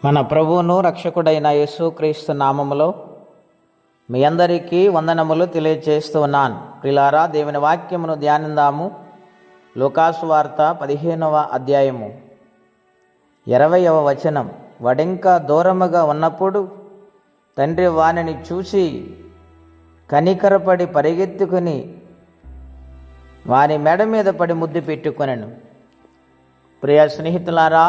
మన ప్రభువును రక్షకుడైన యేసుక్రీస్తు నామములో మీ అందరికీ వందనములు తెలియజేస్తూ ఉన్నాను. ప్రిలారా, దేవుని వాక్యమును ధ్యానిందాము. లూకాసు వార్త 15వ అధ్యాయము 20వ వచనం. వడింకా దూరముగా ఉన్నప్పుడు తండ్రి వానిని చూసి కనికరపడి పరిగెత్తుకుని వాని మెడ మీద పడి ముద్దు పెట్టుకొనెను. ప్రియ స్నేహితులారా,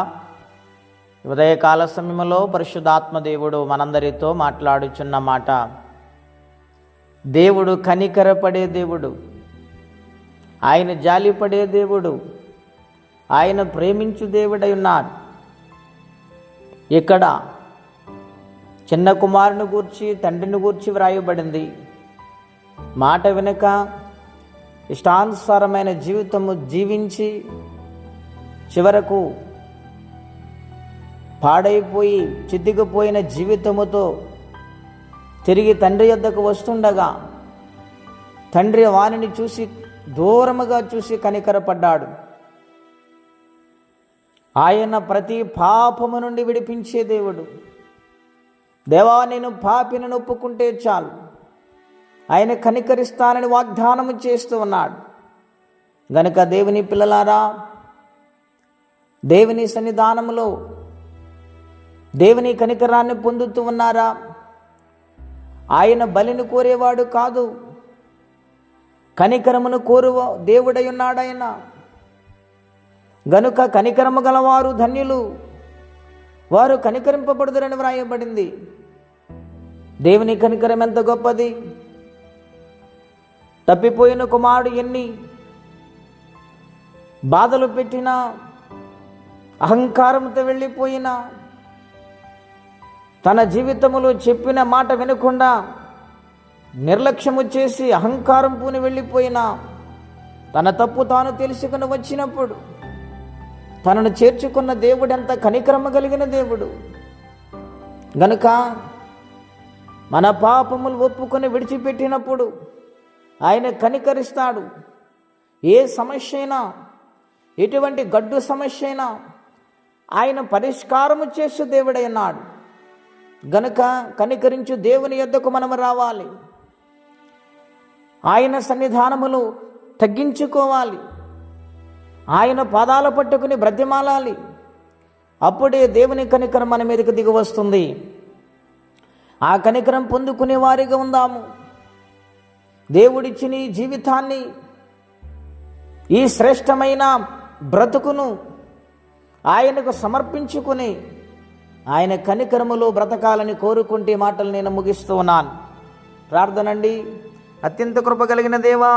ఉదయకాల సమయంలో పరిశుద్ధాత్మ దేవుడు మనందరితో మాట్లాడుచున్న మాట, దేవుడు కనికరపడే దేవుడు, ఆయన జాలిపడే దేవుడు, ఆయన ప్రేమించు దేవుడై ఉన్నారు. ఇక్కడ చిన్న కుమారుని గూర్చి తండ్రిని గూర్చి వ్రాయబడింది. మాట వెనుక ఇష్టానుసారమైన జీవితము జీవించి చివరకు పాడైపోయి చిద్దిగిపోయిన జీవితముతో తిరిగి తండ్రి యొద్దకు వస్తుండగా తండ్రి వానిని చూసి దూరముగా చూసి కనికరపడ్డాడు. ఆయన ప్రతి పాపము నుండి విడిపించే దేవుడు. దేవా, నేను పాపిని ఒప్పుకుంటే చాలు, ఆయన కనికరిస్తానని వాగ్దానము చేస్తూ ఉన్నాడు. గనుక దేవుని పిల్లలారా, దేవుని సన్నిధానములో దేవుని కనికరాన్ని పొందుతూ ఉన్నారా? ఆయన బలిని కోరేవాడు కాదు, కనికరమును కోరు దేవుడై ఉన్నాడు ఆయన. గనుక కనికరము గలవారు ధన్యులు, వారు కనికరింపబడుదురని వ్రాయబడింది. దేవుని కనికరం ఎంత గొప్పది! తప్పిపోయిన కుమారుడు ఎన్ని బాధలు పెట్టినా, అహంకారంతో వెళ్ళిపోయినా, తన జీవితంలో చెప్పిన మాట వినకుండా నిర్లక్ష్యము చేసి అహంకారం పూని వెళ్ళిపోయినా, తన తప్పు తాను తెలుసుకుని వచ్చినప్పుడు తనను చేర్చుకున్న దేవుడు ఎంత కనికరమ కలిగిన దేవుడు. గనుక మన పాపములు ఒప్పుకొని విడిచిపెట్టినప్పుడు ఆయన కనికరిస్తాడు. ఏ సమస్య అయినా, ఎటువంటి గడ్డు సమస్య అయినా ఆయన పరిష్కారము చేసే దేవుడై ఉన్నాడు. గనుక కనికరించు దేవుని యొద్దకు మనము రావాలి, ఆయన సన్నిధానములో తగ్గించుకోవాలి, ఆయన పాదాల పట్టుకుని బ్రతిమాలాలి. అప్పుడే దేవుని కనికరం మన మీదకి దిగి వస్తుంది. ఆ కనికరం పొందుకునే వారిగా ఉందాము. దేవుడిచ్చిన ఈ జీవితాన్ని, ఈ శ్రేష్టమైన బ్రతుకును ఆయనకు సమర్పించుకుని ఆయన కనికరములో బ్రతకాలని కోరుకుంటే మాటలు నేను ముగిస్తూ ఉన్నాను. ప్రార్థనండి. అత్యంత కృప కలిగిన దేవా,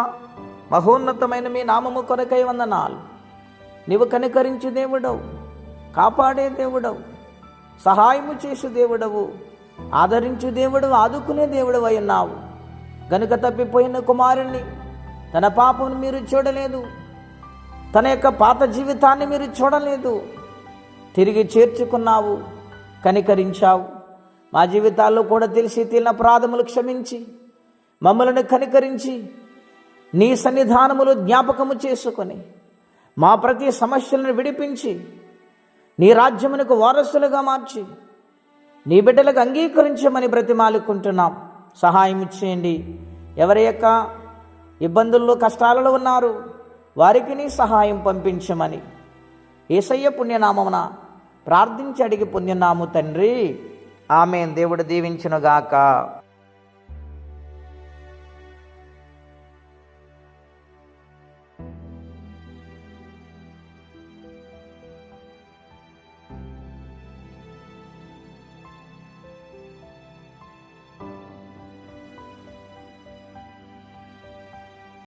మహోన్నతమైన మీ నామము కొరకై వందనాలు. నీవు కనికరించు దేవుడవు, కాపాడే దేవుడవు, సహాయము చేసు దేవుడవు, ఆదరించు దేవుడు, ఆదుకునే దేవుడు అయి ఉన్నావు. గనుక తప్పిపోయిన కుమారుణ్ణి, తన పాపను మీరు చూడలేదు, తన యొక్క పాత జీవితాన్ని మీరు చూడలేదు, తిరిగి చేర్చుకున్నావు, కనికరించావు. మా జీవితాల్లో కూడా తెలిసి తీరిన అపరాధములు క్షమించి మమ్మల్ని కనికరించి నీ సన్నిధానములు జ్ఞాపకము చేసుకొని మా ప్రతి సమస్యలను విడిపించి నీ రాజ్యమునకు వారసులుగా మార్చి నీ బిడ్డలకు అంగీకరించమని బ్రతిమాలుకుంటున్నాం. సహాయం చేయండి. ఎవరి యొక్క ఇబ్బందుల్లో కష్టాలలో ఉన్నారు వారికి నీ సహాయం పంపించమని యేసయ్య పుణ్యనామమున ప్రార్థించి అడిగి పొందినాము తండ్రి. ఆమేన్. దేవుడు దీవించునుగాక.